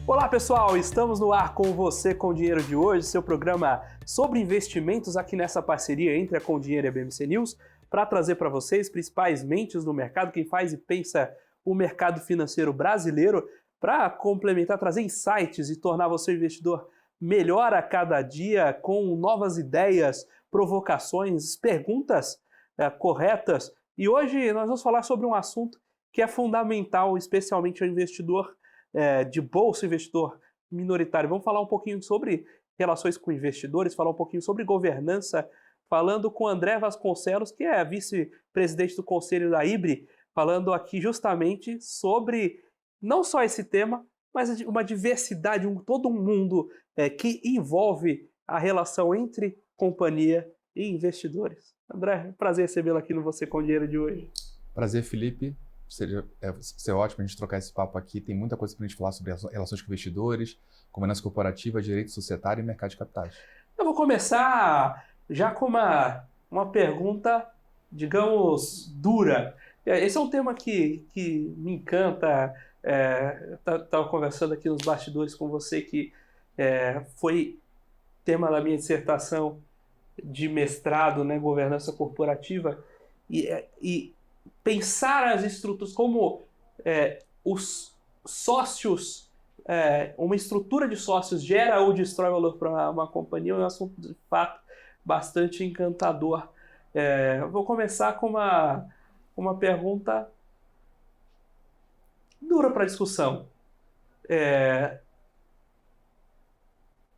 Olá pessoal, estamos no ar com você com o Dinheiro de Hoje, seu programa sobre investimentos aqui nessa parceria entre a Com Dinheiro e a BMC News, para trazer para vocês principais mentes do mercado, quem faz e pensa o mercado financeiro brasileiro, para complementar, trazer insights e tornar você um investidor melhor a cada dia, com novas ideias, provocações, perguntas corretas. E hoje nós vamos falar sobre um assunto que é fundamental, especialmente ao investidor de bolsa, investidor minoritário. Vamos falar um pouquinho sobre relações com investidores, falar um pouquinho sobre governança, falando com André Vasconcelos, que é vice-presidente do Conselho da IBRE, falando aqui justamente sobre não só esse tema, mas uma diversidade, todo um mundo que envolve a relação entre companhia e investidores. André, prazer recebê-lo aqui no Você com Dinheiro de hoje. Prazer, Felipe. Seria ótimo a gente trocar esse papo aqui. Tem muita coisa para a gente falar sobre relações com investidores, governança corporativa, direito societário e mercado de capitais. Eu vou começar já com uma pergunta, digamos, dura. Esse é um tema que me encanta. Estava conversando aqui nos bastidores com você que foi tema da minha dissertação de mestrado, né, governança corporativa, e pensar as estruturas como os sócios, uma estrutura de sócios gera ou destrói valor para uma companhia, é um assunto de fato bastante encantador. Vou começar com uma pergunta dura para discussão.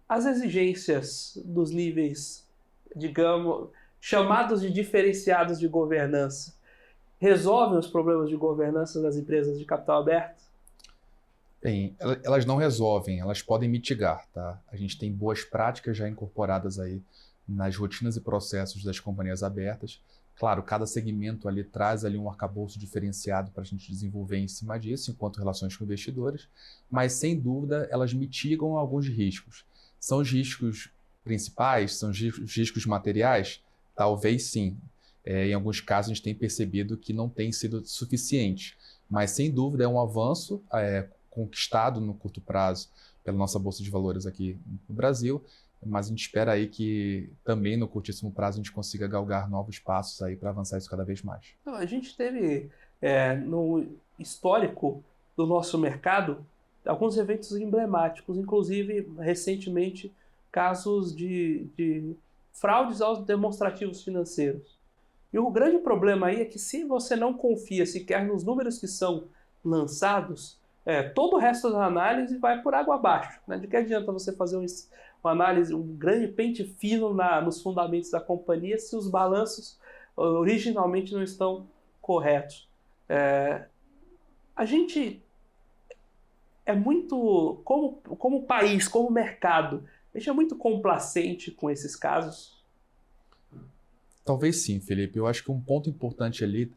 As exigências dos níveis, digamos, chamados de diferenciados de governança, resolvem os problemas de governança das empresas de capital aberto? Bem, elas não resolvem, elas podem mitigar, tá? A gente tem boas práticas já incorporadas aí nas rotinas e processos das companhias abertas. Claro, cada segmento ali traz ali um arcabouço diferenciado para a gente desenvolver em cima disso, enquanto relações com investidores, mas sem dúvida elas mitigam alguns riscos. São os riscos principais? São os riscos materiais? Talvez sim. Em alguns casos a gente tem percebido que não tem sido suficiente, mas sem dúvida é um avanço conquistado no curto prazo pela nossa Bolsa de Valores aqui no Brasil, mas a gente espera aí que também no curtíssimo prazo a gente consiga galgar novos passos aí para avançar isso cada vez mais. A gente teve no histórico do nosso mercado alguns eventos emblemáticos, inclusive recentemente casos de fraudes aos demonstrativos financeiros. E o grande problema aí é que se você não confia sequer nos números que são lançados, todo o resto da análise vai por água abaixo, né? De que adianta você fazer uma análise, um grande pente fino nos fundamentos da companhia se os balanços originalmente não estão corretos? A gente é muito, como país, como mercado, a gente é muito complacente com esses casos. Talvez sim, Felipe. Eu acho que um ponto importante ali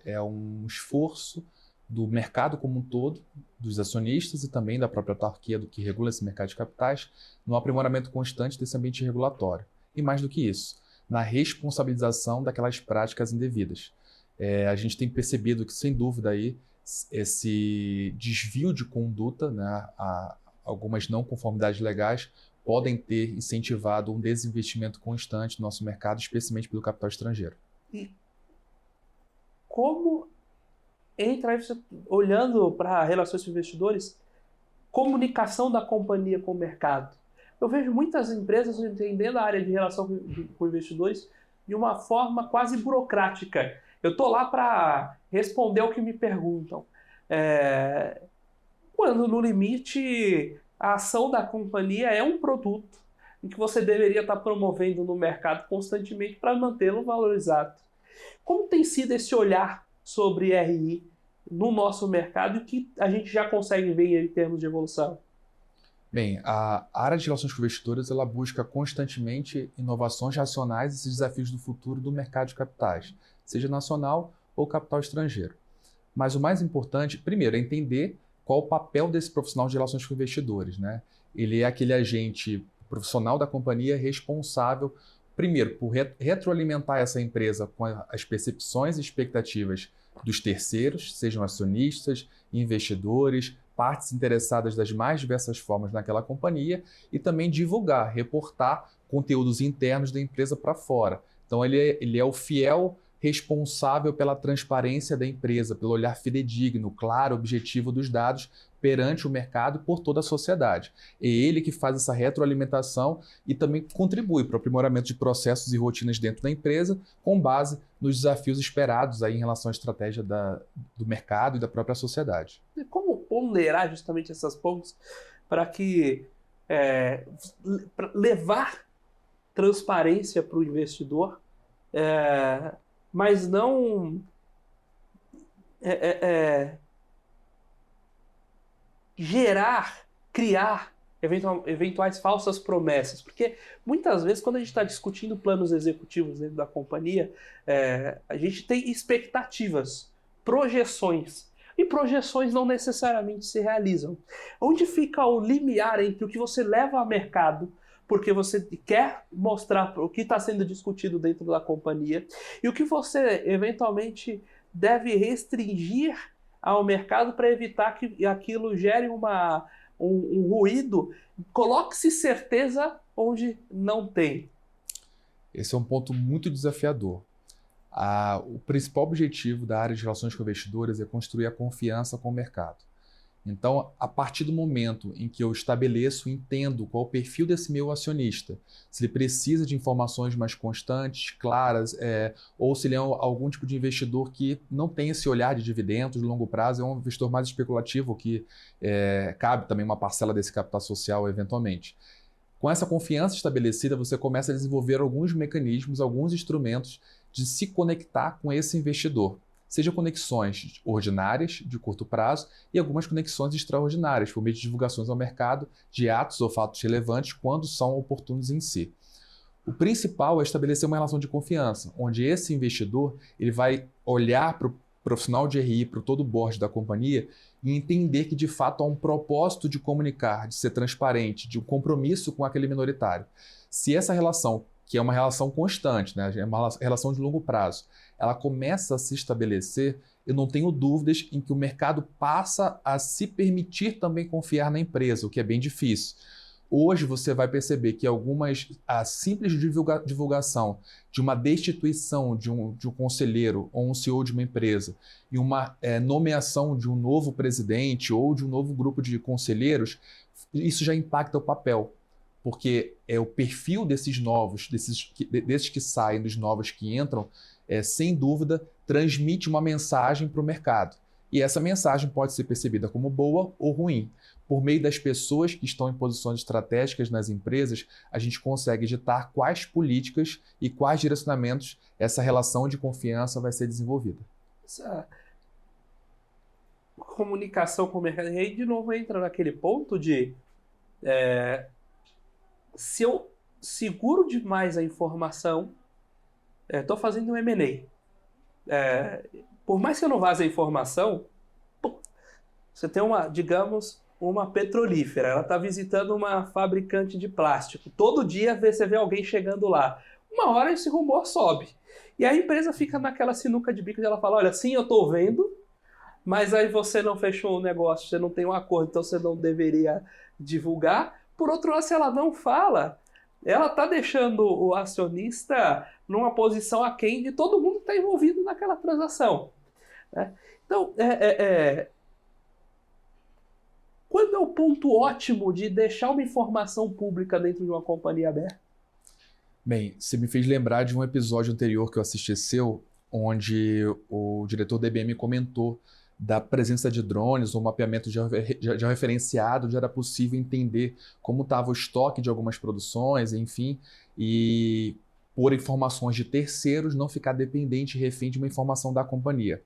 é um esforço do mercado como um todo, dos acionistas e também da própria autarquia do que regula esse mercado de capitais, no aprimoramento constante desse ambiente regulatório. E mais do que isso, na responsabilização daquelas práticas indevidas. A gente tem percebido que, sem dúvida, aí, esse desvio de conduta, né, algumas não conformidades legais, podem ter incentivado um desinvestimento constante no nosso mercado, especialmente pelo capital estrangeiro. E como entra, olhando para relações com investidores, comunicação da companhia com o mercado? Eu vejo muitas empresas entendendo a área de relação com investidores de uma forma quase burocrática. Eu estou lá para responder o que me perguntam. Quando, no limite, a ação da companhia é um produto em que você deveria estar promovendo no mercado constantemente para mantê-lo valorizado. Como tem sido esse olhar sobre RI no nosso mercado e o que a gente já consegue ver em termos de evolução? Bem, a área de relações com investidores ela busca constantemente inovações racionais e esses desafios do futuro do mercado de capitais, seja nacional ou capital estrangeiro. Mas o mais importante, primeiro, é entender qual o papel desse profissional de relações com investidores, né? Ele é aquele agente profissional da companhia responsável, primeiro, por retroalimentar essa empresa com as percepções e expectativas dos terceiros, sejam acionistas, investidores, partes interessadas das mais diversas formas naquela companhia e também divulgar, reportar conteúdos internos da empresa para fora. Então, ele é o fiel responsável pela transparência da empresa, pelo olhar fidedigno, claro, objetivo dos dados perante o mercado e por toda a sociedade. É ele que faz essa retroalimentação e também contribui para o aprimoramento de processos e rotinas dentro da empresa, com base nos desafios esperados aí em relação à estratégia do mercado e da própria sociedade. E como ponderar justamente esses pontos para que pra levar transparência para o investidor, mas não criar eventuais falsas promessas. Porque muitas vezes, quando a gente está discutindo planos executivos dentro da companhia, a gente tem expectativas, projeções. E projeções não necessariamente se realizam. Onde fica o limiar entre o que você leva ao mercado, porque você quer mostrar o que está sendo discutido dentro da companhia, e o que você eventualmente deve restringir ao mercado para evitar que aquilo gere um ruído? Coloque-se certeza onde não tem. Esse é um ponto muito desafiador. O principal objetivo da área de relações com investidores é construir a confiança com o mercado. Então, a partir do momento em que eu estabeleço e entendo qual é o perfil desse meu acionista, se ele precisa de informações mais constantes, claras, ou se ele é algum tipo de investidor que não tem esse olhar de dividendos de longo prazo, é um investidor mais especulativo, que cabe também uma parcela desse capital social eventualmente. Com essa confiança estabelecida, você começa a desenvolver alguns mecanismos, alguns instrumentos de se conectar com esse investidor. Seja conexões ordinárias, de curto prazo, e algumas conexões extraordinárias, por meio de divulgações ao mercado de atos ou fatos relevantes quando são oportunos em si. O principal é estabelecer uma relação de confiança, onde esse investidor ele vai olhar para o profissional de RI, para todo o board da companhia, e entender que de fato há um propósito de comunicar, de ser transparente, de um compromisso com aquele minoritário. Se essa relação, que é uma relação constante, né, é uma relação de longo prazo, ela começa a se estabelecer, eu não tenho dúvidas em que o mercado passa a se permitir também confiar na empresa, o que é bem difícil. Hoje você vai perceber que a simples divulgação de uma destituição de um conselheiro ou um CEO de uma empresa e uma nomeação de um novo presidente ou de um novo grupo de conselheiros, isso já impacta o papel. Porque o perfil desses novos, desses que saem, dos novos que entram, sem dúvida, transmite uma mensagem para o mercado. E essa mensagem pode ser percebida como boa ou ruim. Por meio das pessoas que estão em posições estratégicas nas empresas, a gente consegue ditar quais políticas e quais direcionamentos essa relação de confiança vai ser desenvolvida. Essa comunicação com o mercado, e aí de novo entra naquele ponto de se eu seguro demais a informação, estou fazendo um M&A. Por mais que eu não vaze a informação, você tem uma petrolífera, ela está visitando uma fabricante de plástico. Todo dia você vê alguém chegando lá. Uma hora esse rumor sobe. E a empresa fica naquela sinuca de bico de ela fala, olha, sim, eu estou vendo, mas aí você não fechou o negócio, você não tem um acordo, então você não deveria divulgar. Por outro lado, se ela não fala, ela está deixando o acionista numa posição aquém de todo mundo que está envolvido naquela transação. Né? Então, quando é o ponto ótimo de deixar uma informação pública dentro de uma companhia aberta? Bem, você me fez lembrar de um episódio anterior que eu assisti seu, onde o diretor da IBM comentou da presença de drones, ou mapeamento georreferenciado, onde era possível entender como estava o estoque de algumas produções, enfim, e por informações de terceiros, não ficar dependente e refém de uma informação da companhia.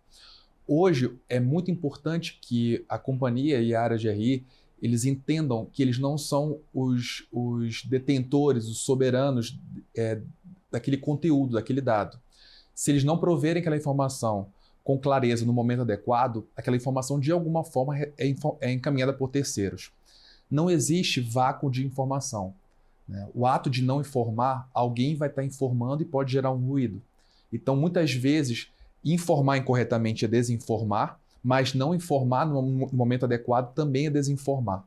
Hoje, é muito importante que a companhia e a área de RI, eles entendam que eles não são os detentores, os soberanos daquele conteúdo, daquele dado. Se eles não proverem aquela informação com clareza no momento adequado, aquela informação de alguma forma é encaminhada por terceiros. Não existe vácuo de informação. Né? O ato de não informar, alguém vai estar informando e pode gerar um ruído. Então, muitas vezes, informar incorretamente é desinformar, mas não informar no momento adequado também é desinformar.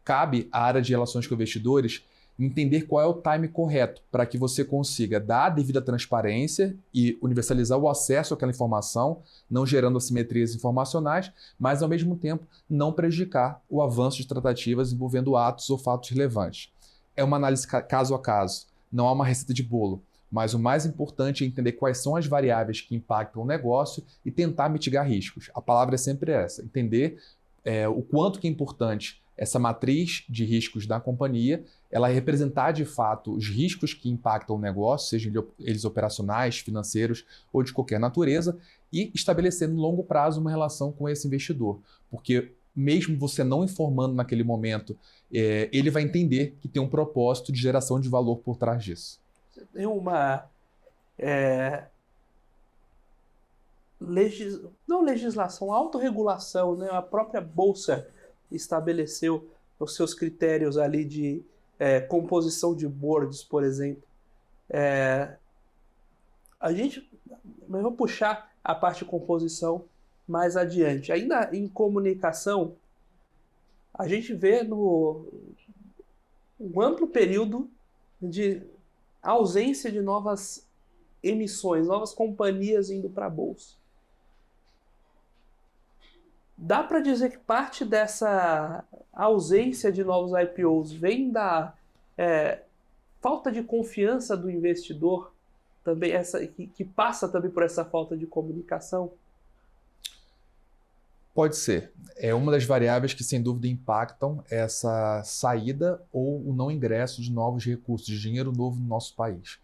Cabe à área de relações com investidores entender qual é o time correto para que você consiga dar a devida transparência e universalizar o acesso àquela informação, não gerando assimetrias informacionais, mas ao mesmo tempo não prejudicar o avanço de tratativas envolvendo atos ou fatos relevantes. É uma análise caso a caso, não há uma receita de bolo, mas o mais importante é entender quais são as variáveis que impactam o negócio e tentar mitigar riscos. A palavra é sempre essa, entender o quanto que é importante essa matriz de riscos da companhia, ela representar de fato os riscos que impactam o negócio, sejam eles operacionais, financeiros ou de qualquer natureza, e estabelecer no longo prazo uma relação com esse investidor. Porque mesmo você não informando naquele momento, ele vai entender que tem um propósito de geração de valor por trás disso. Tem uma não legislação, autorregulação, né? A própria Bolsa estabeleceu os seus critérios ali de composição de boards, por exemplo. Mas eu vou puxar a parte de composição mais adiante. Ainda em comunicação, a gente vê um amplo período de ausência de novas emissões, novas companhias indo para a Bolsa. Dá para dizer que parte dessa ausência de novos IPOs vem da falta de confiança do investidor, também que passa também por essa falta de comunicação? Pode ser. É uma das variáveis que, sem dúvida, impactam essa saída ou o não ingresso de novos recursos, de dinheiro novo no nosso país.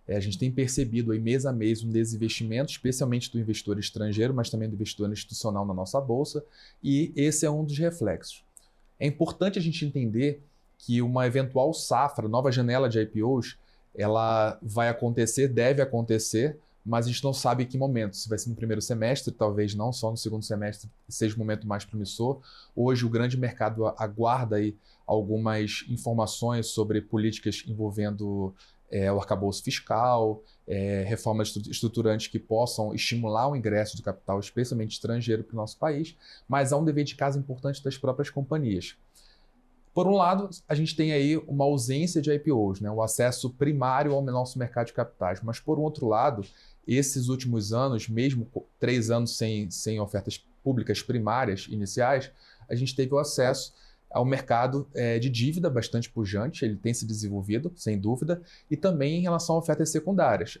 A gente tem percebido aí, mês a mês um desinvestimento, especialmente do investidor estrangeiro, mas também do investidor institucional na nossa bolsa, e esse é um dos reflexos. É importante a gente entender que uma eventual safra, nova janela de IPOs, ela vai acontecer, deve acontecer, mas a gente não sabe em que momento. Se vai ser no primeiro semestre, talvez não, só no segundo semestre seja o momento mais promissor. Hoje o grande mercado aguarda aí algumas informações sobre políticas envolvendo o arcabouço fiscal, reformas estruturantes que possam estimular o ingresso de capital, especialmente estrangeiro, para o nosso país, mas há um dever de casa importante das próprias companhias. Por um lado, a gente tem aí uma ausência de IPOs, né? O acesso primário ao nosso mercado de capitais, mas por um outro lado, esses últimos anos, mesmo 3 anos sem ofertas públicas primárias iniciais, a gente teve o acesso ao mercado de dívida bastante pujante, ele tem se desenvolvido, sem dúvida, e também em relação a ofertas secundárias.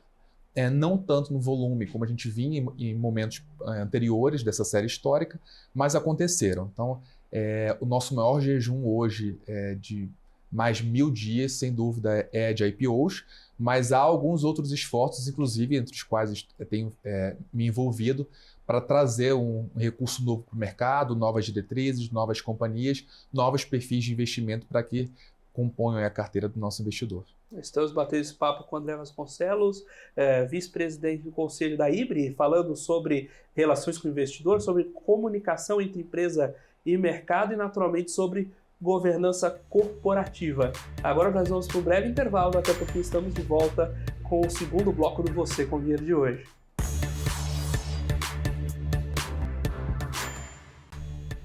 Não tanto no volume como a gente vinha em momentos anteriores dessa série histórica, mas aconteceram. Então, o nosso maior jejum hoje de mais 1.000 dias, sem dúvida, é de IPOs, mas há alguns outros esforços, inclusive entre os quais eu tenho me envolvido, para trazer um recurso novo para o mercado, novas diretrizes, novas companhias, novos perfis de investimento para que componham a carteira do nosso investidor. Estamos batendo esse papo com o André Vasconcelos, vice-presidente do Conselho da IBRE, falando sobre relações com o investidor, sobre comunicação entre empresa e mercado e, naturalmente, sobre governança corporativa. Agora nós vamos para um breve intervalo, até porque estamos de volta com o segundo bloco do Você com Dinheiro de hoje.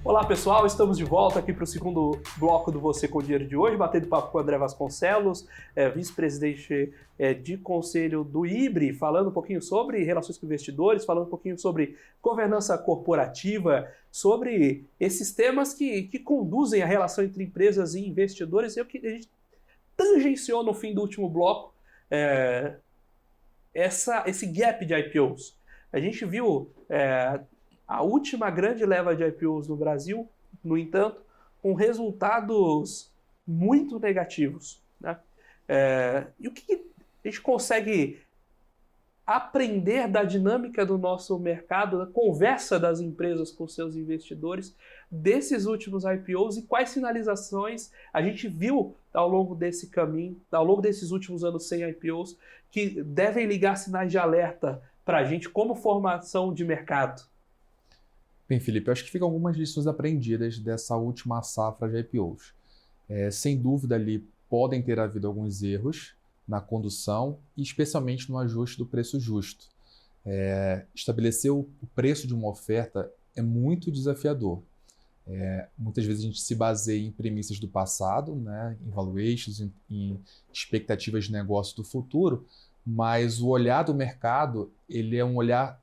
Olá pessoal, estamos de volta aqui para o segundo bloco do Você com Dinheiro de hoje, batendo papo com o André Vasconcelos, vice-presidente de conselho do IBRE, falando um pouquinho sobre relações com investidores, falando um pouquinho sobre governança corporativa, sobre esses temas que conduzem a relação entre empresas e investidores. E o que a gente tangenciou no fim do último bloco, esse gap de IPOs. A gente viu a última grande leva de IPOs no Brasil, no entanto, com resultados muito negativos, né? E o que a gente consegue aprender da dinâmica do nosso mercado, da conversa das empresas com seus investidores, desses últimos IPOs e quais sinalizações a gente viu ao longo desse caminho, ao longo desses últimos anos sem IPOs, que devem ligar sinais de alerta para a gente como formação de mercado? Bem, Felipe, eu acho que ficam algumas lições aprendidas dessa última safra de IPOs. Sem dúvida, ali podem ter havido alguns erros na condução e especialmente no ajuste do preço justo. Estabelecer o preço de uma oferta é muito desafiador. Muitas vezes a gente se baseia em premissas do passado, né, em valuations, em expectativas de negócio do futuro, mas o olhar do mercado, ele é um olhar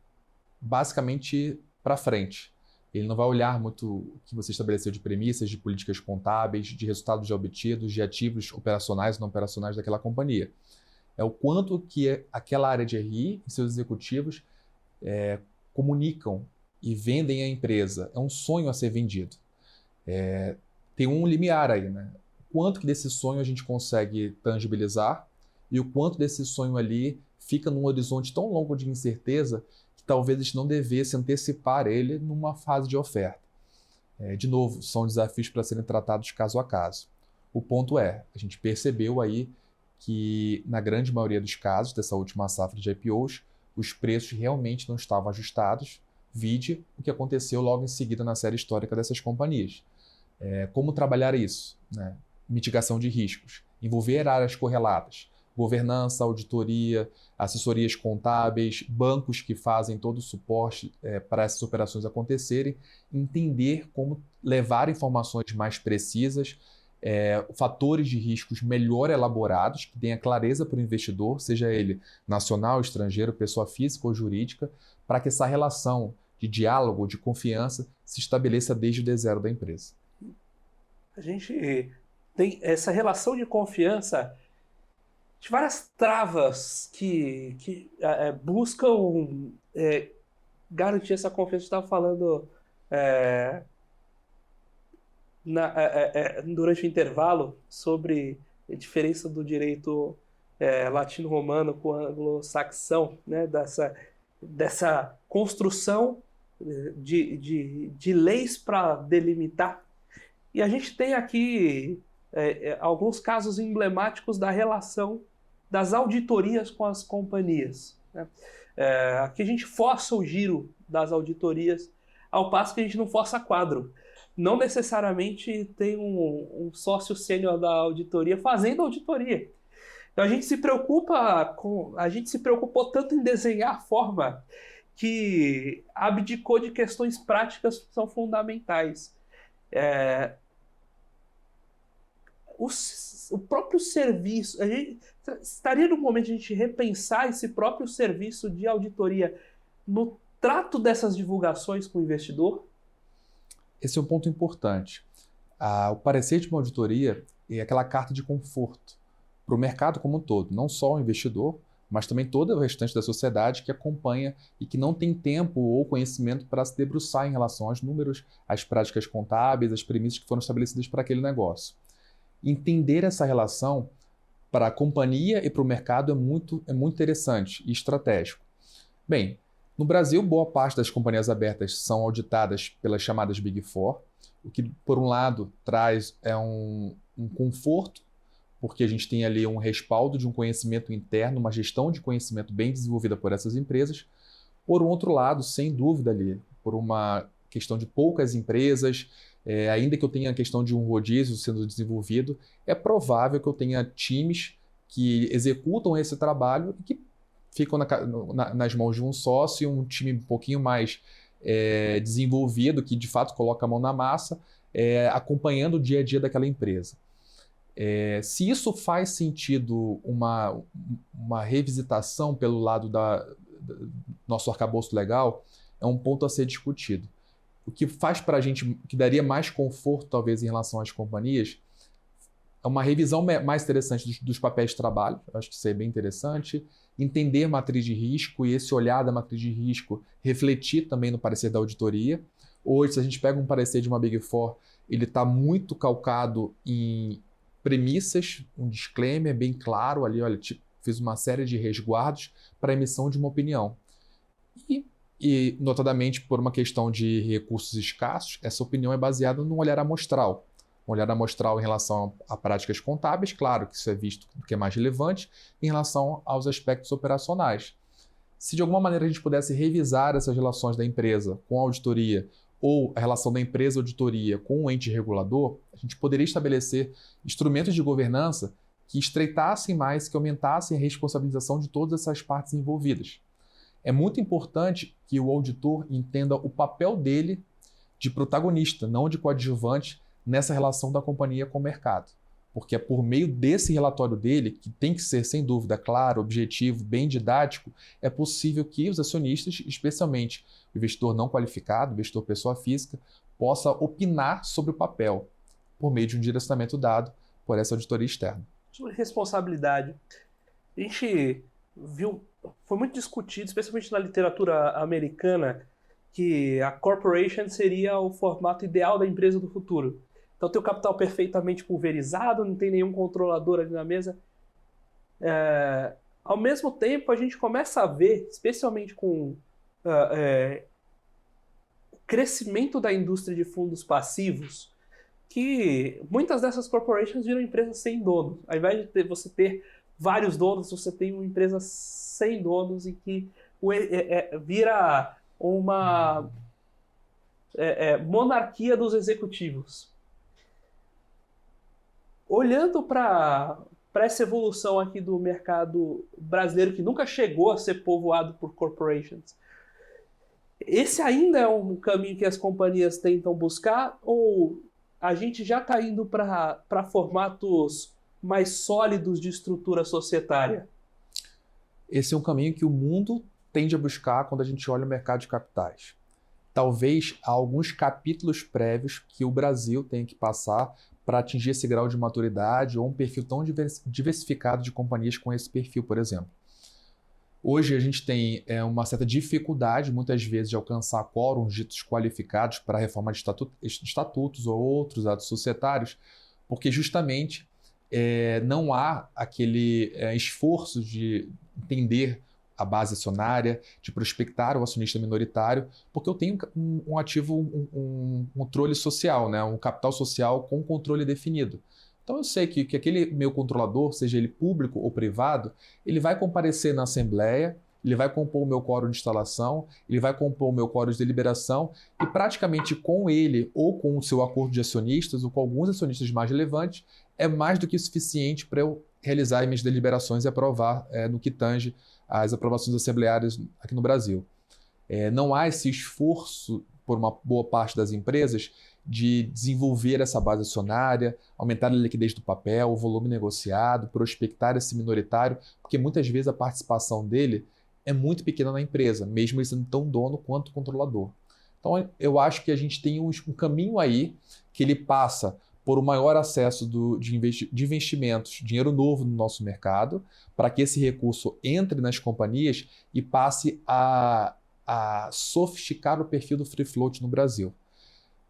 basicamente para frente. Ele não vai olhar muito o que você estabeleceu de premissas, de políticas contábeis, de resultados já obtidos, de ativos operacionais e não operacionais daquela companhia. É o quanto que aquela área de RI e seus executivos comunicam e vendem a empresa. É um sonho a ser vendido. Tem um limiar aí, né? Quanto que desse sonho a gente consegue tangibilizar e o quanto desse sonho ali fica num horizonte tão longo de incerteza que talvez a gente não devesse antecipar ele numa fase de oferta. De novo, são desafios para serem tratados caso a caso. O ponto a gente percebeu aí que na grande maioria dos casos dessa última safra de IPOs, os preços realmente não estavam ajustados, vide o que aconteceu logo em seguida na série histórica dessas companhias. Como trabalhar isso? Né? Mitigação de riscos, envolver áreas correlatas, governança, auditoria, assessorias contábeis, bancos que fazem todo o suporte para essas operações acontecerem, entender como levar informações mais precisas, fatores de riscos melhor elaborados, que tenha clareza para o investidor, seja ele nacional, estrangeiro, pessoa física ou jurídica, para que essa relação de diálogo, de confiança, se estabeleça desde o D0 da empresa. A gente tem essa relação de confiança de várias travas que buscam garantir essa confiança. Você estava falando durante o intervalo sobre a diferença do direito latino-romano com o anglo-saxão, né? Dessa construção de leis para delimitar. E a gente tem aqui alguns casos emblemáticos da relação das auditorias com as companhias. Né? Aqui a gente força o giro das auditorias, ao passo que a gente não força quadro. Não necessariamente tem um sócio sênior da auditoria fazendo auditoria. Então a gente se preocupou tanto em desenhar a forma que abdicou de questões práticas que são fundamentais. O próprio serviço, estaria no momento de a gente repensar esse próprio serviço de auditoria no trato dessas divulgações com o investidor? Esse é um ponto importante. O parecer de uma auditoria é aquela carta de conforto para o mercado como um todo, não só o investidor, mas também todo o restante da sociedade que acompanha e que não tem tempo ou conhecimento para se debruçar em relação aos números, às práticas contábeis, às premissas que foram estabelecidas para aquele negócio. Entender essa relação para a companhia e para o mercado é muito interessante e estratégico. Bem, no Brasil, boa parte das companhias abertas são auditadas pelas chamadas Big Four, o que, por um lado, traz um conforto, porque a gente tem ali um respaldo de um conhecimento interno, uma gestão de conhecimento bem desenvolvida por essas empresas. Por um outro lado, sem dúvida ali, por uma questão de poucas empresas, ainda que eu tenha a questão de um rodízio sendo desenvolvido, é provável que eu tenha times que executam esse trabalho e que ficam nas mãos de um sócio, um time um pouquinho mais desenvolvido, que de fato coloca a mão na massa, acompanhando o dia a dia daquela empresa. Se isso faz sentido uma revisitação pelo lado do nosso arcabouço legal, é um ponto a ser discutido. O que faz para a gente, o que daria mais conforto talvez em relação às companhias, é uma revisão mais interessante dos papéis de trabalho, eu acho que isso é bem interessante, entender a matriz de risco e esse olhar da matriz de risco refletir também no parecer da auditoria. Hoje, se a gente pega um parecer de uma Big Four, ele está muito calcado em premissas, um disclaimer bem claro ali, olha, fiz uma série de resguardos para a emissão de uma opinião. E, notadamente, por uma questão de recursos escassos, essa opinião é baseada num olhar amostral. Um olhar amostral em relação a práticas contábeis, claro que isso é visto do que é mais relevante, em relação aos aspectos operacionais. Se de alguma maneira a gente pudesse revisar essas relações da empresa com a auditoria, ou a relação da empresa auditoria com o ente regulador, a gente poderia estabelecer instrumentos de governança que estreitassem mais, que aumentassem a responsabilização de todas essas partes envolvidas. É muito importante que o auditor entenda o papel dele de protagonista, não de coadjuvante, nessa relação da companhia com o mercado. Porque é por meio desse relatório dele, que tem que ser, sem dúvida, claro, objetivo, bem didático, é possível que os acionistas, especialmente o investidor não qualificado, o investidor pessoa física, possa opinar sobre o papel, por meio de um direcionamento dado por essa auditoria externa. Sobre responsabilidade, a gente viu, foi muito discutido, especialmente na literatura americana, que a corporation seria o formato ideal da empresa do futuro. Então tem o capital perfeitamente pulverizado, não tem nenhum controlador ali na mesa. Ao mesmo tempo, a gente começa a ver, especialmente com o crescimento da indústria de fundos passivos, que muitas dessas corporations viram empresas sem dono. Ao invés de você ter vários donos, você tem uma empresa sem donos e que vira uma monarquia dos executivos. Olhando para essa evolução aqui do mercado brasileiro, que nunca chegou a ser povoado por corporations, esse ainda é um caminho que as companhias tentam buscar, ou a gente já está indo para formatos mais sólidos de estrutura societária? Esse é um caminho que o mundo tende a buscar quando a gente olha o mercado de capitais. Talvez há alguns capítulos prévios que o Brasil tem que passar para atingir esse grau de maturidade ou um perfil tão diversificado de companhias com esse perfil, por exemplo. Hoje a gente tem uma certa dificuldade, muitas vezes, de alcançar quórums ditos qualificados para a reforma de estatutos ou outros atos societários, porque justamente não há aquele esforço de entender a base acionária, de prospectar o acionista minoritário, porque eu tenho um ativo, um controle social, né? Um capital social com controle definido. Então eu sei que aquele meu controlador, seja ele público ou privado, ele vai comparecer na assembleia, ele vai compor o meu quórum de instalação, ele vai compor o meu quórum de deliberação e praticamente com ele ou com o seu acordo de acionistas ou com alguns acionistas mais relevantes, é mais do que suficiente para eu realizar as minhas deliberações e aprovar no que tange as aprovações assembleárias aqui no Brasil. Não há esse esforço por uma boa parte das empresas de desenvolver essa base acionária, aumentar a liquidez do papel, o volume negociado, prospectar esse minoritário, porque muitas vezes a participação dele é muito pequena na empresa, mesmo ele sendo tão dono quanto controlador. Então eu acho que a gente tem um caminho aí que ele passa por um maior acesso de investimentos, dinheiro novo no nosso mercado, para que esse recurso entre nas companhias e passe a sofisticar o perfil do free float no Brasil.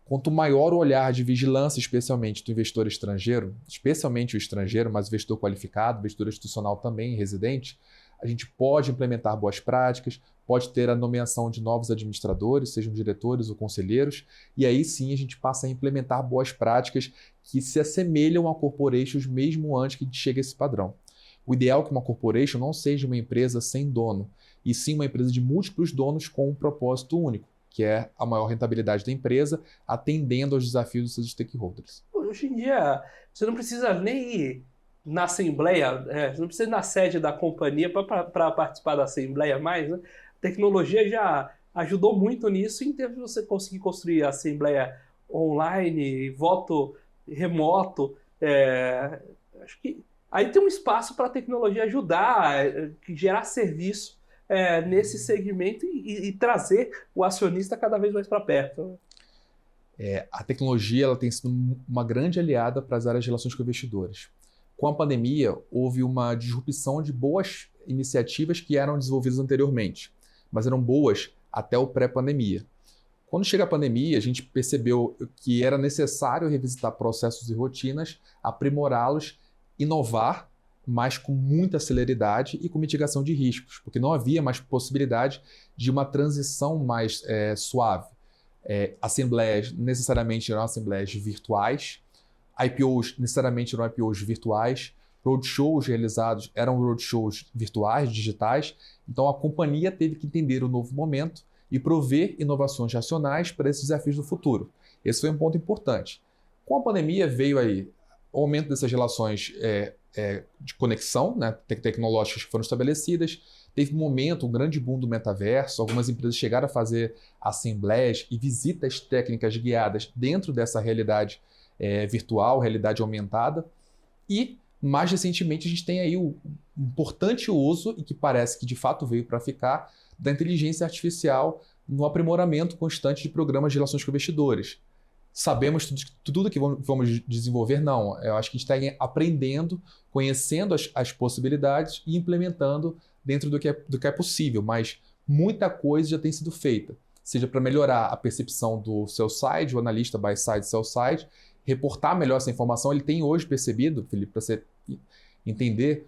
Quanto maior o olhar de vigilância, especialmente do investidor estrangeiro, especialmente o estrangeiro, mas o investidor qualificado, o investidor institucional também, residente, a gente pode implementar boas práticas, pode ter a nomeação de novos administradores, sejam diretores ou conselheiros, e aí sim a gente passa a implementar boas práticas que se assemelham a corporations mesmo antes que a gente chegue a esse padrão. O ideal é que uma corporation não seja uma empresa sem dono, e sim uma empresa de múltiplos donos com um propósito único, que é a maior rentabilidade da empresa, atendendo aos desafios dos seus stakeholders. Hoje em dia, você não precisa nem ir na assembleia, você não precisa ir na sede da companhia para participar da assembleia mais, né? A tecnologia já ajudou muito nisso, em termos de você conseguir construir a assembleia online, voto remoto. Acho que aí tem um espaço para a tecnologia ajudar, gerar serviço nesse segmento e trazer o acionista cada vez mais para perto. A tecnologia ela tem sido uma grande aliada para as áreas de relações com investidores. Com a pandemia, houve uma disrupção de boas iniciativas que eram desenvolvidas anteriormente, mas eram boas até o pré-pandemia. Quando chega a pandemia, a gente percebeu que era necessário revisitar processos e rotinas, aprimorá-los, inovar, mas com muita celeridade e com mitigação de riscos, porque não havia mais possibilidade de uma transição mais suave. Assembleias necessariamente eram assembleias virtuais, IPOs necessariamente eram IPOs virtuais, roadshows realizados eram roadshows virtuais, digitais, então a companhia teve que entender o novo momento e prover inovações racionais para esses desafios do futuro. Esse foi um ponto importante. Com a pandemia veio aí o aumento dessas relações de conexão, né, tecnológicas que foram estabelecidas, Teve um momento, um grande boom do metaverso, algumas empresas chegaram a fazer assembleias e visitas técnicas guiadas dentro dessa realidade virtual, realidade aumentada. E, mais recentemente, a gente tem aí o importante uso, e que parece que de fato veio para ficar, da inteligência artificial no aprimoramento constante de programas de relações com investidores. Sabemos tudo que vamos desenvolver? Não. Eu acho que a gente está aprendendo, conhecendo as possibilidades e implementando dentro do que é possível, mas muita coisa já tem sido feita, seja para melhorar a percepção do sell side, o analista buy side, sell side, reportar melhor essa informação. Ele tem hoje percebido, Felipe, para você entender,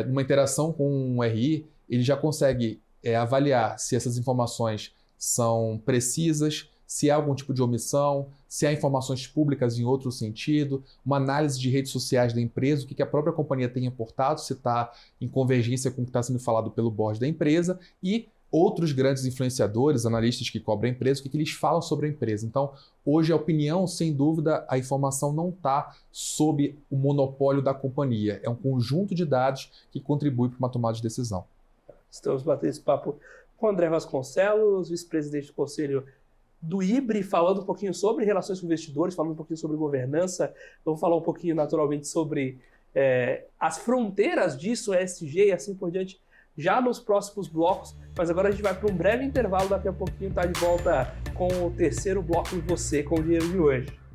numa interação com um RI, ele já consegue avaliar se essas informações são precisas, se há algum tipo de omissão, se há informações públicas em outro sentido, uma análise de redes sociais da empresa, o que a própria companhia tem reportado, se está em convergência com o que está sendo falado pelo board da empresa, e outros grandes influenciadores, analistas que cobrem a empresa, o que eles falam sobre a empresa. Então, hoje a opinião, sem dúvida, a informação não está sob o monopólio da companhia. É um conjunto de dados que contribui para uma tomada de decisão. Estamos batendo esse papo com o André Vasconcelos, vice-presidente do Conselho do IBRE, falando um pouquinho sobre relações com investidores, falando um pouquinho sobre governança. Vamos falar um pouquinho, naturalmente, sobre as fronteiras disso, ESG e assim por diante, já nos próximos blocos. Mas agora a gente vai para um breve intervalo, daqui a pouquinho tá de volta com o terceiro bloco de Você com o Dinheiro de Hoje.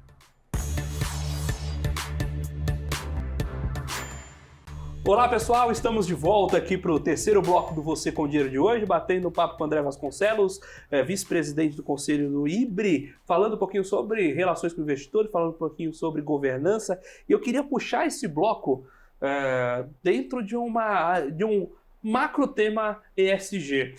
Olá pessoal, estamos de volta aqui para o terceiro bloco do Você com o Dinheiro de Hoje, batendo um papo com o André Vasconcelos, vice-presidente do Conselho do IBRE, falando um pouquinho sobre relações com investidores, falando um pouquinho sobre governança. E eu queria puxar esse bloco dentro de um macro tema ESG.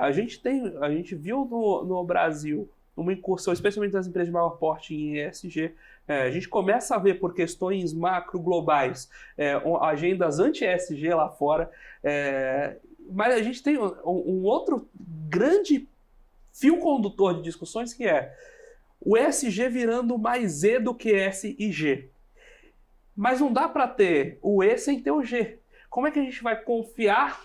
A gente viu no Brasil uma incursão, especialmente das empresas de maior porte em ESG. A gente começa a ver, por questões macro globais, agendas anti-ESG lá fora, mas a gente tem um outro grande fio condutor de discussões, que é o ESG virando mais E do que S e G. Mas não dá para ter o E sem ter o G. Como é que a gente vai confiar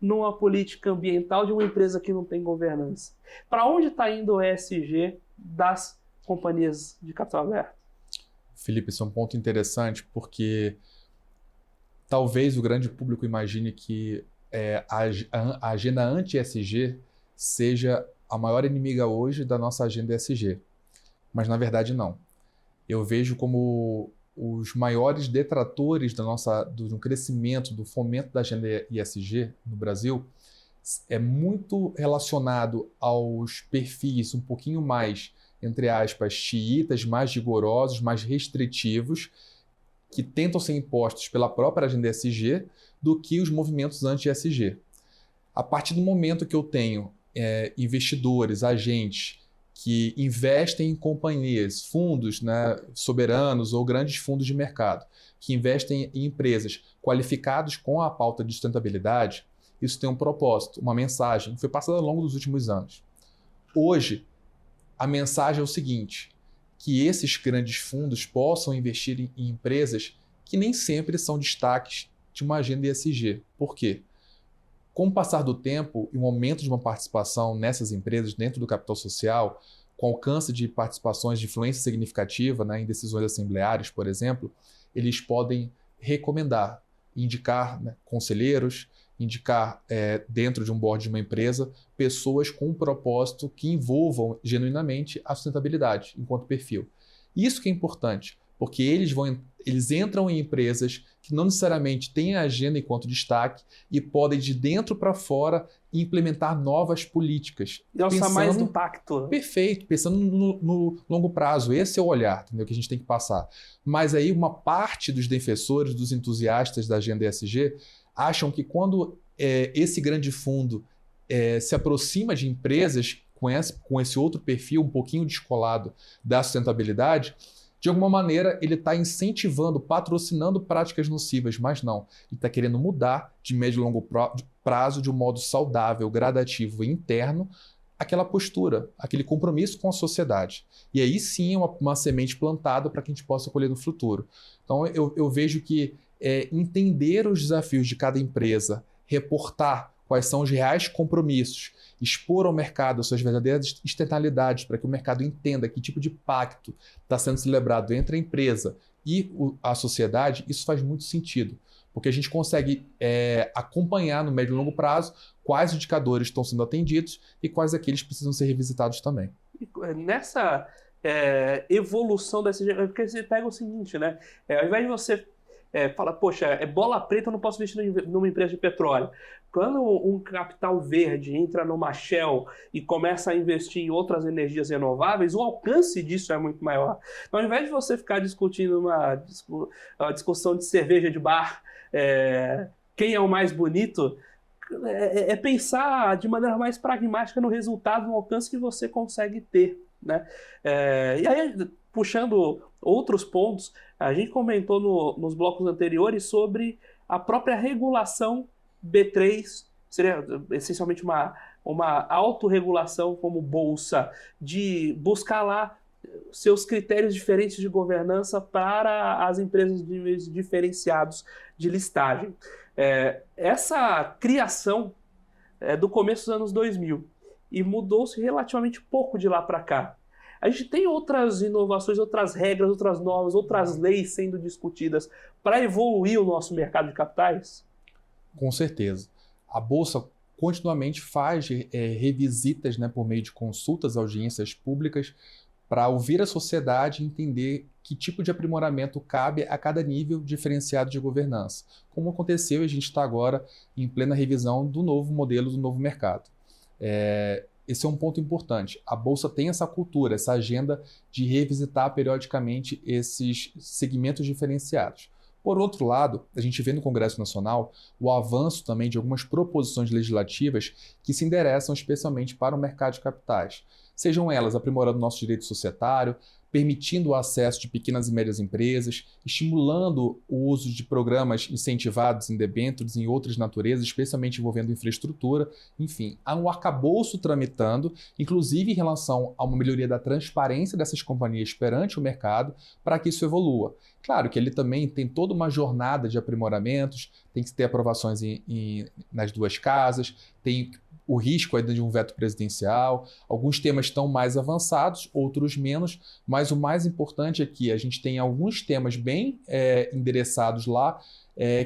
numa política ambiental de uma empresa que não tem governança? Para onde está indo o ESG das companhias de capital aberto? Felipe, esse é um ponto interessante, porque talvez o grande público imagine que a agenda anti-ESG seja a maior inimiga hoje da nossa agenda ESG. Mas, na verdade, não. Eu vejo como os maiores detratores do crescimento, do fomento da agenda ESG no Brasil é muito relacionado aos perfis um pouquinho mais, entre aspas, xiitas, mais rigorosos, mais restritivos, que tentam ser impostos pela própria agenda ESG, do que os movimentos anti-ESG. A partir do momento que eu tenho investidores, agentes, que investem em companhias, fundos, né, soberanos ou grandes fundos de mercado, que investem em empresas qualificados com a pauta de sustentabilidade, isso tem um propósito, uma mensagem que foi passada ao longo dos últimos anos. Hoje, a mensagem é o seguinte, que esses grandes fundos possam investir em empresas que nem sempre são destaques de uma agenda ESG. Por quê? Com o passar do tempo e o aumento de uma participação nessas empresas dentro do capital social, com alcance de participações de influência significativa, né, em decisões assembleárias, por exemplo, eles podem recomendar, indicar, né, conselheiros, indicar dentro de um board de uma empresa pessoas com um propósito que envolvam genuinamente a sustentabilidade enquanto perfil. Isso que é importante, porque eles entram em empresas que não necessariamente têm a agenda enquanto destaque e podem de dentro para fora implementar novas políticas. Nossa, mais impacto. Perfeito, pensando no longo prazo. Esse é o olhar, entendeu, que a gente tem que passar. Mas aí uma parte dos defensores, dos entusiastas da agenda ESG, acham que quando esse grande fundo se aproxima de empresas com esse outro perfil um pouquinho descolado da sustentabilidade, de alguma maneira ele está incentivando, patrocinando práticas nocivas, mas não. Ele está querendo mudar de médio e longo prazo de um modo saudável, gradativo e interno aquela postura, aquele compromisso com a sociedade. E aí sim é uma semente plantada para que a gente possa colher no futuro. Então eu vejo que entender os desafios de cada empresa, reportar quais são os reais compromissos, expor ao mercado as suas verdadeiras externalidades para que o mercado entenda que tipo de pacto está sendo celebrado entre a empresa e a sociedade, isso faz muito sentido, porque a gente consegue acompanhar no médio e longo prazo quais indicadores estão sendo atendidos e quais aqueles precisam ser revisitados também. Nessa evolução desse... Porque você pega o seguinte, né? Ao invés de você falar, poxa, é bola preta, eu não posso investir numa empresa de petróleo. Quando um capital verde entra numa Shell e começa a investir em outras energias renováveis, o alcance disso é muito maior. Então, ao invés de você ficar discutindo uma discussão de cerveja de bar, quem é o mais bonito, pensar de maneira mais pragmática no resultado, no alcance que você consegue ter, né? E aí, puxando outros pontos, a gente comentou nos blocos anteriores sobre a própria regulação B3, seria essencialmente uma autorregulação como bolsa, de buscar lá seus critérios diferentes de governança para as empresas de níveis diferenciados de listagem. Essa criação é do começo dos anos 2000 e mudou-se relativamente pouco de lá para cá. A gente tem outras inovações, outras regras, outras normas, outras leis sendo discutidas para evoluir o nosso mercado de capitais? Com certeza. A Bolsa continuamente faz revisitas, né, por meio de consultas, audiências públicas, para ouvir a sociedade e entender que tipo de aprimoramento cabe a cada nível diferenciado de governança. Como aconteceu, a gente está agora em plena revisão do novo modelo, do novo mercado. Esse é um ponto importante. A Bolsa tem essa cultura, essa agenda de revisitar periodicamente esses segmentos diferenciados. Por outro lado, a gente vê no Congresso Nacional o avanço também de algumas proposições legislativas que se endereçam especialmente para o mercado de capitais. Sejam elas aprimorando nosso direito societário, permitindo o acesso de pequenas e médias empresas, estimulando o uso de programas incentivados em debêntures e em outras naturezas, especialmente envolvendo infraestrutura. Enfim, há um arcabouço tramitando, inclusive em relação a uma melhoria da transparência dessas companhias perante o mercado, para que isso evolua. Claro que ele também tem toda uma jornada de aprimoramentos, tem que ter aprovações nas duas casas, tem o risco ainda de um veto presidencial. Alguns temas estão mais avançados, outros menos, mas o mais importante é que a gente tem alguns temas bem endereçados lá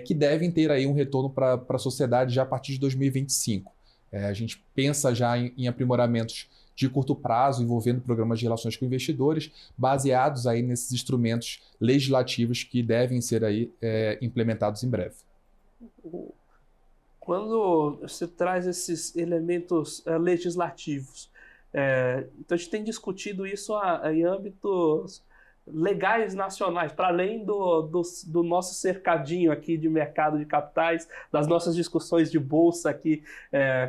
que devem ter aí um retorno para a sociedade já a partir de 2025. A gente pensa já em aprimoramentos de curto prazo, envolvendo programas de relações com investidores, baseados aí nesses instrumentos legislativos que devem ser aí implementados em breve. Quando você traz esses elementos legislativos, então a gente tem discutido isso em âmbitos legais nacionais, para além do nosso cercadinho aqui de mercado de capitais, das nossas discussões de bolsa aqui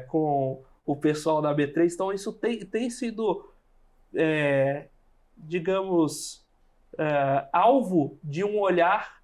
com o pessoal da B3. Então isso tem sido, digamos, alvo de um olhar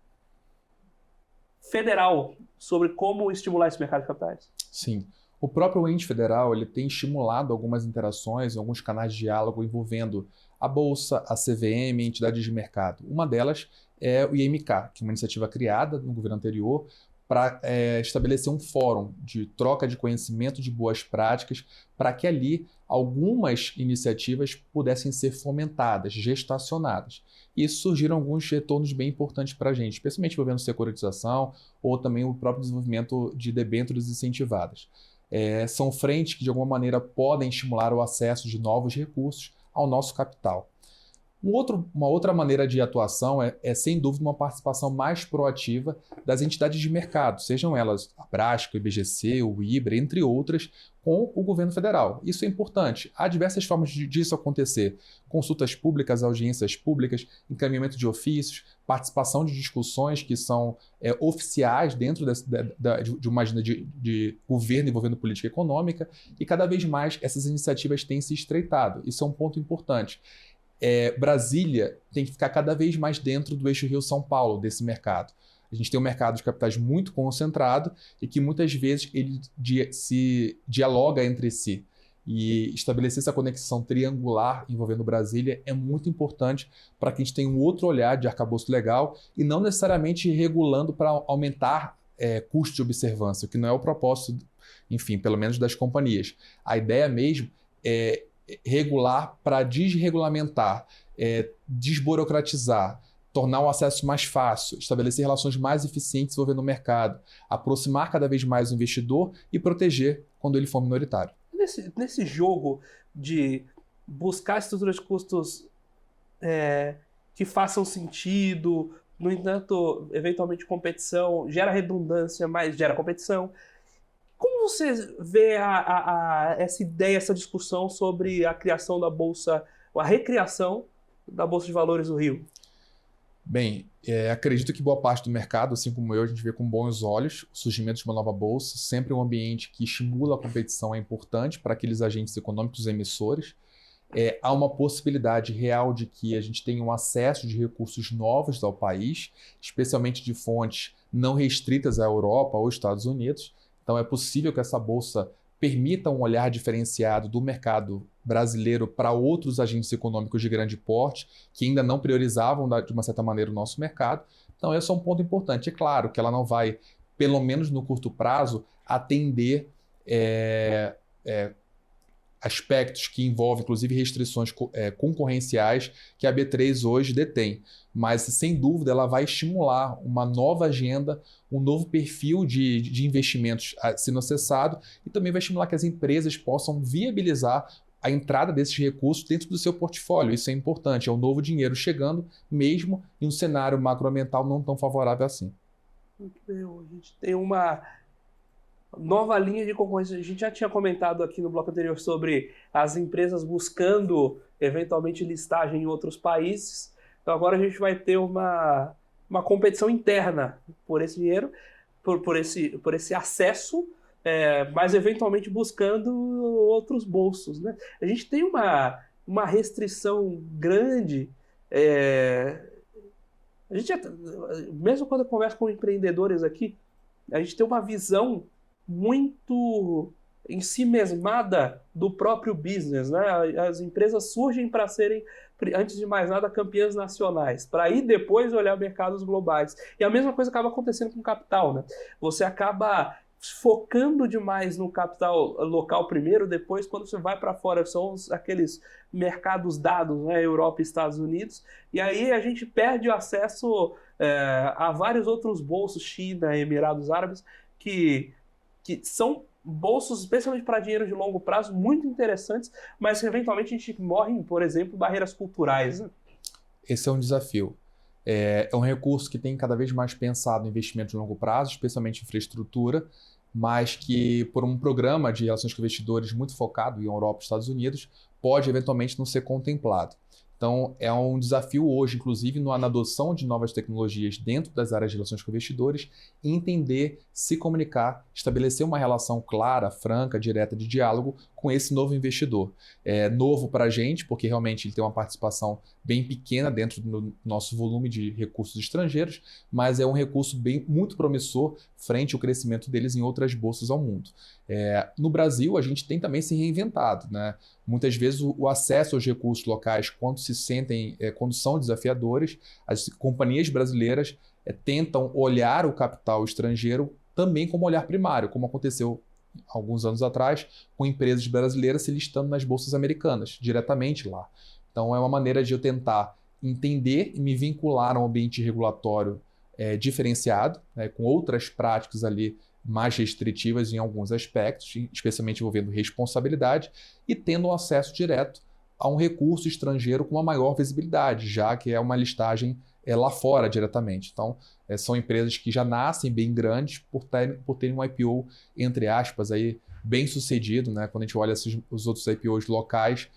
federal sobre como estimular esse mercado de capitais. Sim. O próprio ente federal ele tem estimulado algumas interações, alguns canais de diálogo envolvendo a Bolsa, a CVM, entidades de mercado. Uma delas é o IMK, que é uma iniciativa criada no governo anterior para estabelecer um fórum de troca de conhecimento de boas práticas para que ali algumas iniciativas pudessem ser fomentadas, gestacionadas. E isso surgiram alguns retornos bem importantes para a gente, especialmente envolvendo securitização ou também o próprio desenvolvimento de debêntures incentivadas. São frentes que, de alguma maneira, podem estimular o acesso de novos recursos ao nosso capital. Uma outra maneira de atuação sem dúvida, uma participação mais proativa das entidades de mercado, sejam elas a Braskem, o IBGC, o IBRA, entre outras, com o governo federal. Isso é importante. Há diversas formas disso acontecer. Consultas públicas, audiências públicas, encaminhamento de ofícios, participação de discussões que são oficiais dentro de uma agenda de governo envolvendo política econômica, e cada vez mais essas iniciativas têm se estreitado. Isso é um ponto importante. Brasília tem que ficar cada vez mais dentro do eixo Rio-São Paulo, desse mercado. A gente tem um mercado de capitais muito concentrado e que muitas vezes ele se dialoga entre si. E estabelecer essa conexão triangular envolvendo Brasília é muito importante para que a gente tenha um outro olhar de arcabouço legal e não necessariamente regulando para aumentar custo de observância, que não é o propósito enfim, pelo menos das companhias. A ideia mesmo é regular para desregulamentar, desburocratizar, tornar o acesso mais fácil, estabelecer relações mais eficientes envolvendo o mercado, aproximar cada vez mais o investidor e proteger quando ele for minoritário. Nesse jogo de buscar estruturas de custos que façam sentido, no entanto, eventualmente competição gera redundância, mas gera competição. Como você vê essa ideia, essa discussão sobre a criação da Bolsa, ou a recriação da Bolsa de Valores do Rio? Bem, acredito que boa parte do mercado, assim como eu, a gente vê com bons olhos o surgimento de uma nova bolsa. Sempre um ambiente que estimula a competição é importante para aqueles agentes econômicos emissores. Há uma possibilidade real de que a gente tenha um acesso de recursos novos ao país, especialmente de fontes não restritas à Europa ou Estados Unidos. Então é possível que essa bolsa permita um olhar diferenciado do mercado brasileiro para outros agentes econômicos de grande porte, que ainda não priorizavam, de uma certa maneira, o nosso mercado. Então esse é um ponto importante. É claro que ela não vai, pelo menos no curto prazo, atender aspectos que envolvem, inclusive, restrições concorrenciais que a B3 hoje detém. Mas, sem dúvida, ela vai estimular uma nova agenda, um novo perfil de investimentos sendo acessado e também vai estimular que as empresas possam viabilizar a entrada desses recursos dentro do seu portfólio. Isso é importante, é um novo dinheiro chegando, mesmo em um cenário macroambiental não tão favorável assim. Muito bem, a gente tem uma nova linha de concorrência. A gente já tinha comentado aqui no bloco anterior sobre as empresas buscando, eventualmente, listagem em outros países. Então agora a gente vai ter uma competição interna por esse dinheiro, por esse acesso, mas eventualmente buscando outros bolsos, né? A gente tem uma restrição grande. A gente mesmo quando eu converso com empreendedores aqui, a gente tem uma visão muito em si mesmada do próprio business, né? As empresas surgem para serem, antes de mais nada, campeãs nacionais, para aí depois olhar mercados globais. E a mesma coisa acaba acontecendo com o capital, né? Você acaba focando demais no capital local primeiro, depois quando você vai para fora, são aqueles mercados dados, né? Europa e Estados Unidos, e aí a gente perde o acesso a vários outros bolsos, China, Emirados Árabes, que são bolsos, especialmente para dinheiro de longo prazo, muito interessantes, mas que eventualmente a gente morre em, por exemplo, barreiras culturais, né? Esse é um desafio. É um recurso que tem cada vez mais pensado em investimento de longo prazo, especialmente em infraestrutura, mas que, por um programa de relações com investidores muito focado em Europa e Estados Unidos, pode eventualmente não ser contemplado. Então, é um desafio hoje, inclusive, na adoção de novas tecnologias dentro das áreas de relações com investidores, entender, se comunicar, estabelecer uma relação clara, franca, direta de diálogo com esse novo investidor. É novo para a gente, porque realmente ele tem uma participação bem pequena dentro do nosso volume de recursos estrangeiros, mas é um recurso muito promissor frente ao crescimento deles em outras bolsas ao mundo. No Brasil, a gente tem também se reinventado, né? Muitas vezes o acesso aos recursos locais, quando são desafiadores, as companhias brasileiras tentam olhar o capital estrangeiro também como olhar primário, como aconteceu alguns anos atrás com empresas brasileiras se listando nas bolsas americanas, diretamente lá. Então é uma maneira de eu tentar entender e me vincular a um ambiente regulatório diferenciado, né, com outras práticas ali mais restritivas em alguns aspectos, especialmente envolvendo responsabilidade, e tendo um acesso direto a um recurso estrangeiro com uma maior visibilidade, já que é uma listagem lá fora diretamente. Então, são empresas que já nascem bem grandes por terem um IPO, entre aspas, aí, bem sucedido, né, quando a gente olha os outros IPOs locais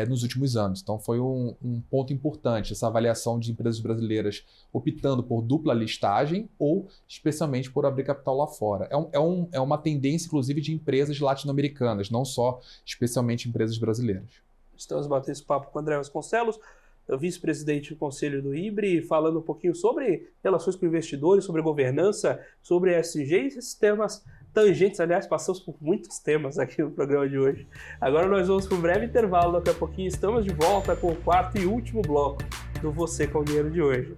nos últimos anos. Então, foi um ponto importante, essa avaliação de empresas brasileiras optando por dupla listagem ou, especialmente, por abrir capital lá fora. É uma tendência, inclusive, de empresas latino-americanas, não só, especialmente, empresas brasileiras. Estamos batendo esse papo com o André Vasconcelos, vice-presidente do Conselho do IBRE, falando um pouquinho sobre relações com investidores, sobre governança, sobre ESG e esses temas tangentes. Aliás, passamos por muitos temas aqui no programa de hoje. Agora nós vamos para um breve intervalo, daqui a pouquinho estamos de volta com o quarto e último bloco do Você com o Dinheiro de hoje.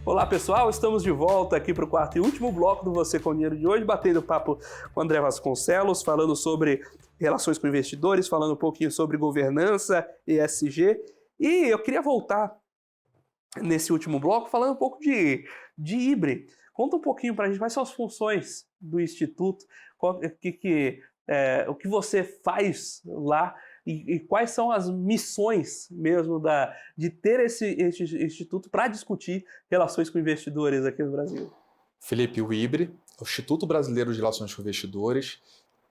Olá pessoal, estamos de volta aqui para o quarto e último bloco do Você com Dinheiro de hoje, batendo papo com o André Vasconcelos, falando sobre relações com investidores, falando um pouquinho sobre governança, ESG. E eu queria voltar nesse último bloco falando um pouco de IBRE. Conta um pouquinho para a gente quais são as funções do Instituto, o que você faz lá e quais são as missões mesmo de ter esse instituto para discutir relações com investidores aqui no Brasil. Felipe, o IBRE, o Instituto Brasileiro de Relações com Investidores,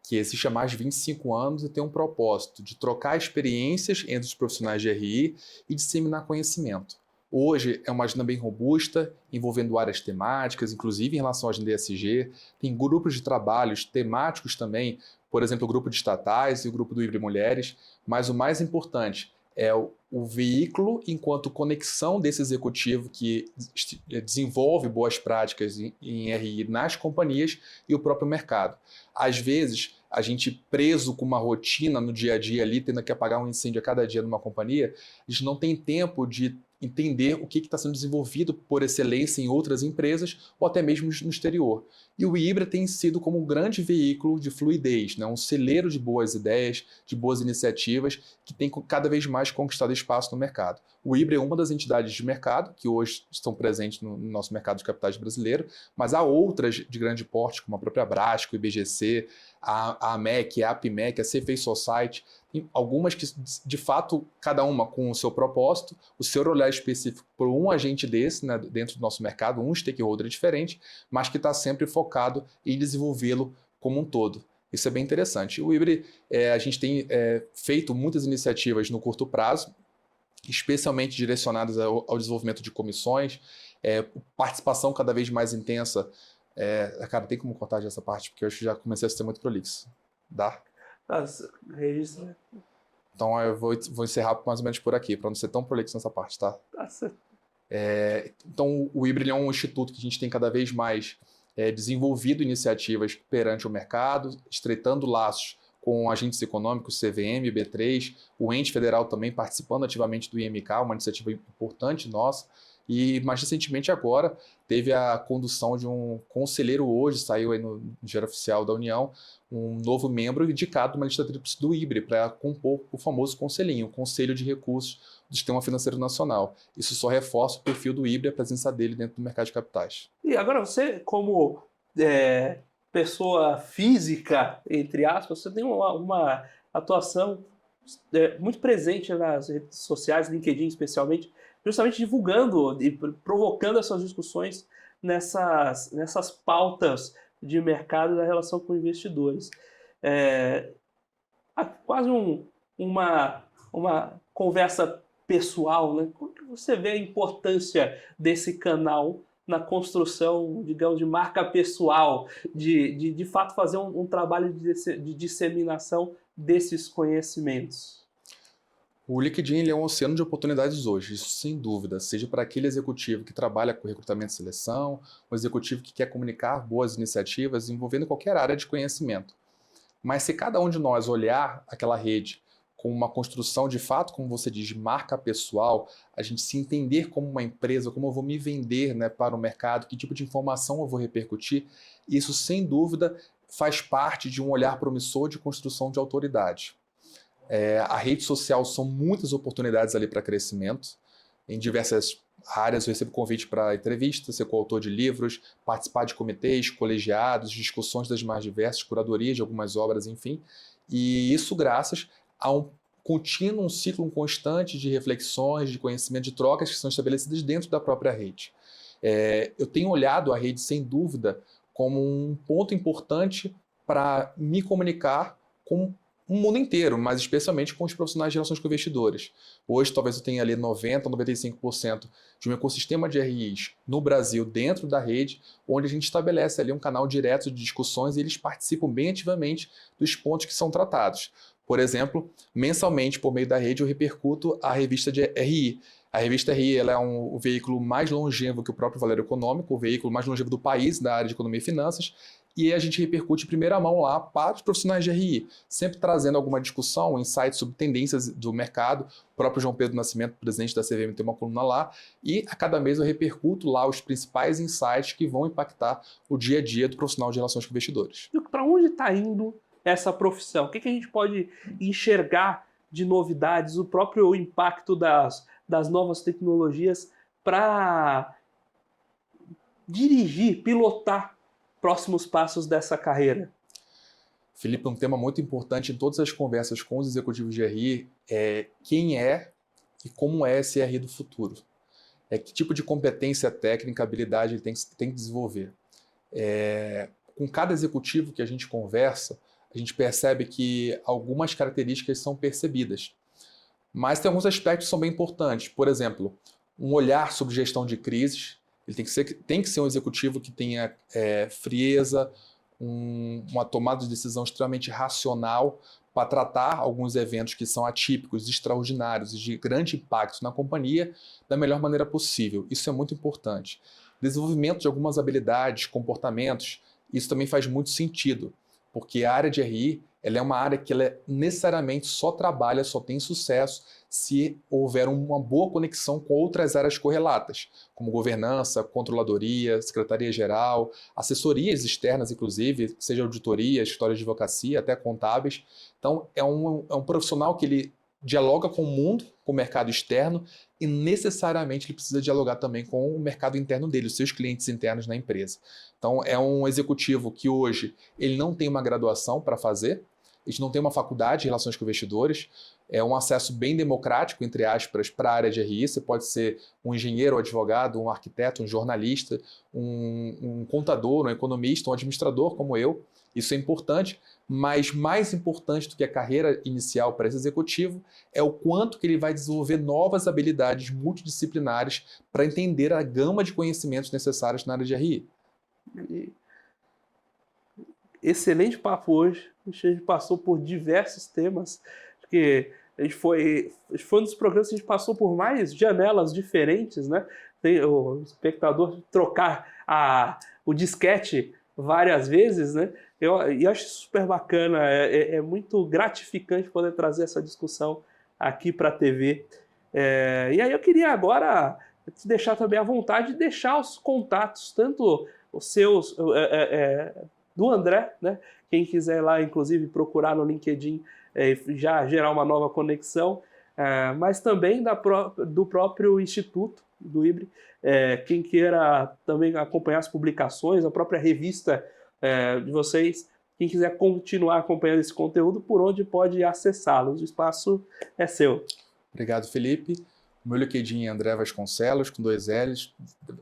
que existe há mais de 25 anos e tem um propósito de trocar experiências entre os profissionais de RI e disseminar conhecimento. Hoje é uma agenda bem robusta, envolvendo áreas temáticas, inclusive em relação à agenda ESG. Tem grupos de trabalhos temáticos também, por exemplo, o grupo de estatais e o grupo do IBRE Mulheres. Mas o mais importante é o veículo enquanto conexão desse executivo que desenvolve boas práticas em RI nas companhias e o próprio mercado. Às vezes, a gente preso com uma rotina no dia a dia ali, tendo que apagar um incêndio a cada dia numa companhia, a gente não tem tempo de entender o que está sendo desenvolvido por excelência em outras empresas ou até mesmo no exterior. E o IBRE tem sido como um grande veículo de fluidez, né? Um celeiro de boas ideias, de boas iniciativas que tem cada vez mais conquistado espaço no mercado. O IBRE é uma das entidades de mercado que hoje estão presentes no nosso mercado de capitais brasileiro, mas há outras de grande porte, como a própria Brasco, o IBGC, a AMEC, a APMEC, a CFA Society, tem algumas que, de fato, cada uma com o seu propósito, o seu olhar específico por um agente desse, né, dentro do nosso mercado, um stakeholder diferente, mas que está sempre focado em desenvolvê-lo como um todo. Isso é bem interessante. O IBRE, a gente tem feito muitas iniciativas no curto prazo, especialmente direcionadas ao desenvolvimento de comissões, participação cada vez mais intensa. Cara, tem como cortar essa parte, porque eu já comecei a ser muito prolixo. Dá? Registra. Então eu vou encerrar mais ou menos por aqui, para não ser tão prolixo nessa parte, tá? Tá certo. Então o IBRE é um instituto que a gente tem cada vez mais desenvolvido iniciativas perante o mercado, estreitando laços com agentes econômicos, CVM, B3, o ente federal também participando ativamente do IMK, uma iniciativa importante nossa. E mais recentemente agora teve a condução de um conselheiro hoje, saiu aí no Diário Oficial da União, um novo membro indicado numa lista tríplice do IBRE para compor o famoso conselhinho, o Conselho de Recursos do Sistema Financeiro Nacional. Isso só reforça o perfil do IBRE, a presença dele dentro do mercado de capitais. E agora você, como pessoa física, entre aspas, você tem uma atuação muito presente nas redes sociais, LinkedIn especialmente, justamente divulgando e provocando essas discussões nessas pautas de mercado da relação com investidores. Quase uma conversa pessoal, né? Como que você vê a importância desse canal na construção, digamos, de marca pessoal, de fato fazer um trabalho de disseminação desses conhecimentos? O LinkedIn ele é um oceano de oportunidades hoje, isso sem dúvida, seja para aquele executivo que trabalha com recrutamento e seleção, um executivo que quer comunicar boas iniciativas envolvendo qualquer área de conhecimento. Mas se cada um de nós olhar aquela rede com uma construção de fato, como você diz, de marca pessoal, a gente se entender como uma empresa, como eu vou me vender, né, para o mercado, que tipo de informação eu vou repercutir, isso sem dúvida faz parte de um olhar promissor de construção de autoridade. A rede social são muitas oportunidades ali para crescimento. Em diversas áreas eu recebo convite para entrevistas, ser coautor de livros, participar de comitês, colegiados, discussões das mais diversas, curadorias de algumas obras, enfim. E isso graças a um contínuo, um ciclo constante de reflexões, de conhecimento, de trocas que são estabelecidas dentro da própria rede. Eu tenho olhado a rede, sem dúvida, como um ponto importante para me comunicar com o mundo inteiro, mas especialmente com os profissionais de relações com investidores. Hoje, talvez eu tenha ali 90% a 95% de um ecossistema de RIs no Brasil dentro da rede, onde a gente estabelece ali um canal direto de discussões e eles participam bem ativamente dos pontos que são tratados. Por exemplo, mensalmente, por meio da rede, eu repercuto a revista de RI. A revista RI ela é o veículo mais longevo que o próprio Valor Econômico, o veículo mais longevo do país na área de economia e finanças, e a gente repercute em primeira mão lá para os profissionais de RI, sempre trazendo alguma discussão, insights sobre tendências do mercado. O próprio João Pedro Nascimento, presidente da CVM, tem uma coluna lá, e a cada mês eu repercuto lá os principais insights que vão impactar o dia a dia do profissional de relações com investidores. E para onde está indo essa profissão? O que a gente pode enxergar de novidades, o próprio impacto das novas tecnologias para dirigir, pilotar próximos passos dessa carreira? Felipe, um tema muito importante em todas as conversas com os executivos de RI é quem é e como é esse RI do futuro. Que tipo de competência técnica, habilidade ele tem que desenvolver. Com cada executivo que a gente conversa, a gente percebe que algumas características são percebidas. Mas tem alguns aspectos que são bem importantes. Por exemplo, um olhar sobre gestão de crises. Ele tem que ser um executivo que tenha frieza, uma tomada de decisão extremamente racional para tratar alguns eventos que são atípicos, extraordinários e de grande impacto na companhia da melhor maneira possível. Isso é muito importante. Desenvolvimento de algumas habilidades, comportamentos, isso também faz muito sentido, porque a área de RI ela é uma área que ela necessariamente só trabalha, só tem sucesso se houver uma boa conexão com outras áreas correlatas, como governança, controladoria, secretaria-geral, assessorias externas, inclusive, seja auditoria, escritório de advocacia, até contábeis. Então, é um profissional que ele dialoga com o mundo, com o mercado externo, e necessariamente ele precisa dialogar também com o mercado interno dele, os seus clientes internos na empresa. Então, é um executivo que hoje ele não tem uma graduação para fazer, a gente não tem uma faculdade de relações com investidores, é um acesso bem democrático, entre aspas, para a área de RI. Você pode ser um engenheiro, um advogado, um arquiteto, um jornalista, um contador, um economista, um administrador como eu. Isso é importante, mas mais importante do que a carreira inicial para esse executivo é o quanto que ele vai desenvolver novas habilidades multidisciplinares para entender a gama de conhecimentos necessários na área de RI. Excelente papo hoje. A gente passou por diversos temas, porque a gente foi um dos programas que a gente passou por mais janelas diferentes, né? Tem o espectador trocar o disquete várias vezes, né? Eu acho super bacana, é muito gratificante poder trazer essa discussão aqui para a TV. E aí eu queria agora te deixar também à vontade de deixar os contatos, tanto os seus do André, né? Quem quiser lá, inclusive, procurar no LinkedIn, já gerar uma nova conexão, mas também do próprio Instituto, do IBRE, quem queira também acompanhar as publicações, a própria revista de vocês, quem quiser continuar acompanhando esse conteúdo, por onde pode acessá-los. O espaço é seu. Obrigado, Felipe. O meu LinkedIn é André Vasconcelos, com 2 L's.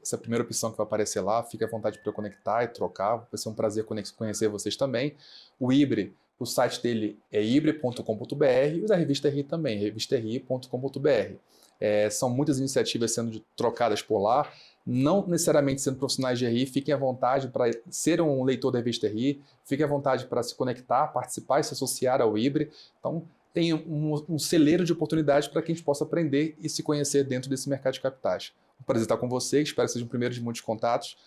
Essa é a primeira opção que vai aparecer lá. Fique à vontade para eu conectar e trocar. Vai ser um prazer conhecer vocês também. O IBRE, o site dele é ibre.com.br e o da Revista RI também, revistari.com.br. São muitas iniciativas sendo trocadas por lá. Não necessariamente sendo profissionais de RI, fiquem à vontade para ser um leitor da Revista RI, fiquem à vontade para se conectar, participar e se associar ao IBRE. Então, tem um celeiro de oportunidades para que a gente possa aprender e se conhecer dentro desse mercado de capitais. Um prazer estar com você, espero que seja o primeiro de muitos contatos,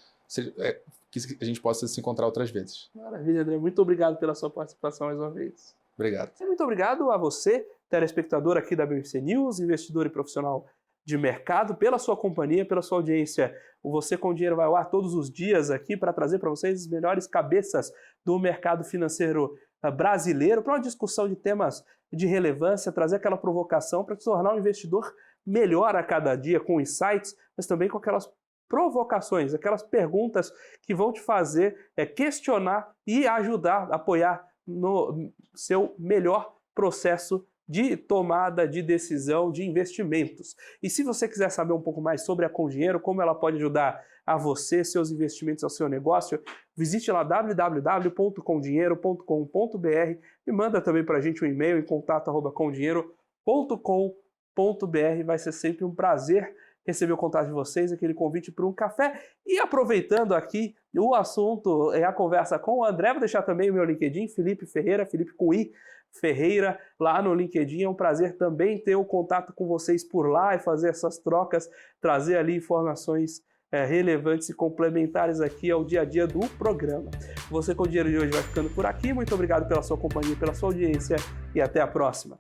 que a gente possa se encontrar outras vezes. Maravilha, André. Muito obrigado pela sua participação mais uma vez. Obrigado. Muito obrigado a você, telespectador aqui da BMC News, investidor e profissional de mercado, pela sua companhia, pela sua audiência. O Você com Dinheiro vai ao ar todos os dias aqui para trazer para vocês as melhores cabeças do mercado financeiro brasileiro, para uma discussão de temas de relevância, trazer aquela provocação para te tornar um investidor melhor a cada dia, com insights, mas também com aquelas provocações, aquelas perguntas que vão te fazer questionar e ajudar, apoiar no seu melhor processo de tomada de decisão de investimentos. E se você quiser saber um pouco mais sobre a Com Dinheiro, como ela pode ajudar a você, seus investimentos, ao seu negócio, visite lá www.comdinheiro.com.br e manda também para a gente um e-mail em contato@comdinheiro.com.br. Vai ser sempre um prazer receber o contato de vocês, aquele convite para um café. E aproveitando aqui o assunto, a conversa com o André, vou deixar também o meu LinkedIn, Felipe Ferreira, Felipe com I, Ferreira, lá no LinkedIn. É um prazer também ter o contato com vocês por lá e fazer essas trocas, trazer ali informações relevantes e complementares aqui ao dia a dia do programa. Você com o Dinheiro de hoje vai ficando por aqui. Muito obrigado pela sua companhia, pela sua audiência e até a próxima.